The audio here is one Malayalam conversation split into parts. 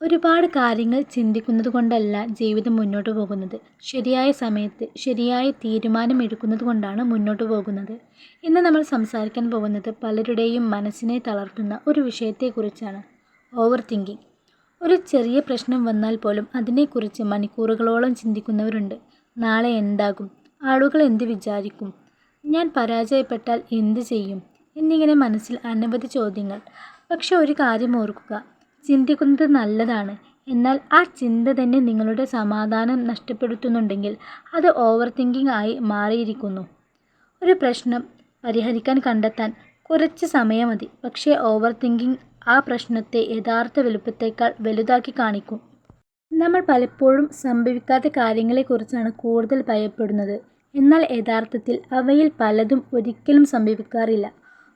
ഒരുപാട് കാര്യങ്ങൾ ചിന്തിക്കുന്നത് കൊണ്ടല്ല ജീവിതം മുന്നോട്ട് പോകുന്നത്. ശരിയായ സമയത്ത് ശരിയായ തീരുമാനം എടുക്കുന്നത് കൊണ്ടാണ് മുന്നോട്ട് പോകുന്നത്. ഇന്ന് നമ്മൾ സംസാരിക്കാൻ പോകുന്നത് പലരുടെയും മനസ്സിനെ തളർത്തുന്ന ഒരു വിഷയത്തെക്കുറിച്ചാണ്. Over thinking. ഒരു ചെറിയ പ്രശ്നം വന്നാൽ പോലും അതിനെക്കുറിച്ച് മണിക്കൂറുകളോളം ചിന്തിക്കുന്നവരുണ്ട്. നാളെ എന്താകും? ആളുകൾ എന്ത് വിചാരിക്കും? ഞാൻ പരാജയപ്പെട്ടാൽ എന്ത് ചെയ്യും? എന്നിങ്ങനെ മനസ്സിൽ അനവധി ചോദ്യങ്ങൾ. പക്ഷെ ഒരു കാര്യം ഓർക്കുക, ചിന്തിക്കുന്നത് നല്ലതാണ്. എന്നാൽ ആ ചിന്ത തന്നെ നിങ്ങളുടെ സമാധാനം നഷ്ടപ്പെടുത്തുന്നുണ്ടെങ്കിൽ അത് ഓവർ തിങ്കിങ് ആയി മാറിയിരിക്കുന്നു. ഒരു പ്രശ്നം പരിഹരിക്കാൻ കണ്ടെത്താൻ കുറച്ച് സമയം മതി. പക്ഷേ ഓവർ തിങ്കിങ് ആ പ്രശ്നത്തെ യഥാർത്ഥ വലുപ്പത്തേക്കാൾ വലുതാക്കി കാണിക്കും. നമ്മൾ പലപ്പോഴും സംഭവിക്കാത്ത കാര്യങ്ങളെക്കുറിച്ചാണ് കൂടുതൽ ഭയപ്പെടുന്നത്. എന്നാൽ യഥാർത്ഥത്തിൽ അവയിൽ പലതും ഒരിക്കലും സംഭവിക്കാറില്ല.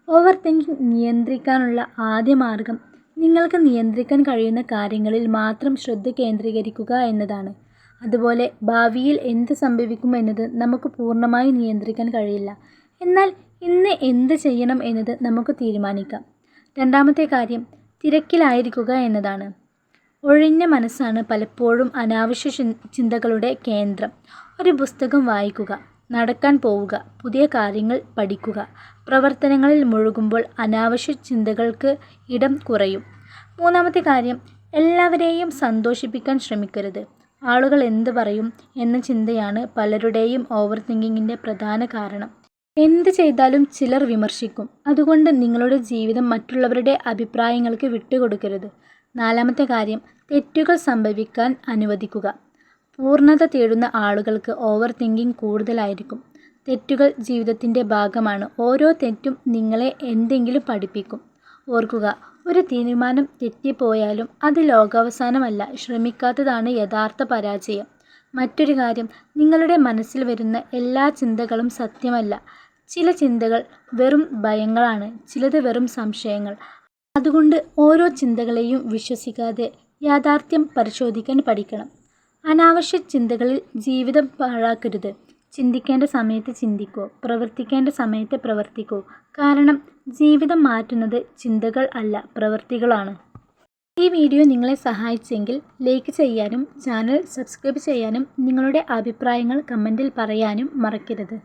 ഓവർ തിങ്കിങ് നിയന്ത്രിക്കാനുള്ള ആദ്യ മാർഗം നിങ്ങൾക്ക് നിയന്ത്രിക്കാൻ കഴിയുന്ന കാര്യങ്ങളിൽ മാത്രം ശ്രദ്ധ കേന്ദ്രീകരിക്കുക എന്നതാണ്. അതുപോലെ ഭാവിയിൽ എന്ത് സംഭവിക്കുമെന്നത് നമുക്ക് പൂർണ്ണമായി നിയന്ത്രിക്കാൻ കഴിയില്ല. എന്നാൽ ഇന്ന് എന്ത് ചെയ്യണം എന്നത് നമുക്ക് തീരുമാനിക്കാം. രണ്ടാമത്തെ കാര്യം തിരക്കിലായിരിക്കുക എന്നതാണ്. ഒഴിഞ്ഞ മനസ്സാണ് പലപ്പോഴും അനാവശ്യ ചിന്തകളുടെ കേന്ദ്രം. ഒരു പുസ്തകം വായിക്കുക, നടക്കാൻ പോവുക, പുതിയ കാര്യങ്ങൾ പഠിക്കുക. പ്രവർത്തനങ്ങളിൽ മുഴുകുമ്പോൾ അനാവശ്യ ചിന്തകൾക്ക് ഇടം കുറയും. മൂന്നാമത്തെ കാര്യം, എല്ലാവരെയും സന്തോഷിപ്പിക്കാൻ ശ്രമിക്കരുത്. ആളുകൾ എന്ത് പറയും എന്ന ചിന്തയാണ് പലരുടെയും ഓവർ തിങ്കിങ്ങിൻ്റെ പ്രധാന കാരണം. എന്ത് ചെയ്താലും ചിലർ വിമർശിക്കും. അതുകൊണ്ട് നിങ്ങളുടെ ജീവിതം മറ്റുള്ളവരുടെ അഭിപ്രായങ്ങൾക്ക് വിട്ടുകൊടുക്കരുത്. നാലാമത്തെ കാര്യം, തെറ്റുകൾ സംഭവിക്കാൻ അനുവദിക്കുക. പൂർണ്ണത തേടുന്ന ആളുകൾക്ക് ഓവർ തിങ്കിങ് കൂടുതലായിരിക്കും. തെറ്റുകൾ ജീവിതത്തിൻ്റെ ഭാഗമാണ്. ഓരോ തെറ്റും നിങ്ങളെ എന്തെങ്കിലും പഠിപ്പിക്കും. ഓർക്കുക, ഒരു തീരുമാനം തെറ്റിപ്പോയാലും അത് ലോകാവസാനമല്ല. ശ്രമിക്കാത്തതാണ് യഥാർത്ഥ പരാജയം. മറ്റൊരു കാര്യം, നിങ്ങളുടെ മനസ്സിൽ വരുന്ന എല്ലാ ചിന്തകളും സത്യമല്ല. ചില ചിന്തകൾ വെറും ഭയങ്ങളാണ്, ചിലത് വെറും സംശയങ്ങൾ. അതുകൊണ്ട് ഓരോ ചിന്തകളെയും വിശ്വസിക്കാതെ യാഥാർത്ഥ്യം പരിശോധിക്കാൻ പഠിക്കണം. അനാവശ്യ ചിന്തകളിൽ ജീവിതം പാഴാക്കരുത്. ചിന്തിക്കേണ്ട സമയത്ത് ചിന്തിക്കൂ, പ്രവർത്തിക്കേണ്ട സമയത്ത് പ്രവർത്തിക്കൂ. കാരണം ജീവിതം മാറ്റുന്നത് ചിന്തകൾ അല്ല, പ്രവൃത്തികളാണ്. ഈ വീഡിയോ നിങ്ങളെ സഹായിച്ചെങ്കിൽ ലൈക്ക് ചെയ്യാനും ചാനൽ സബ്സ്ക്രൈബ് ചെയ്യാനും നിങ്ങളുടെ അഭിപ്രായങ്ങൾ കമൻറ്റിൽ പറയാനും മറക്കരുത്.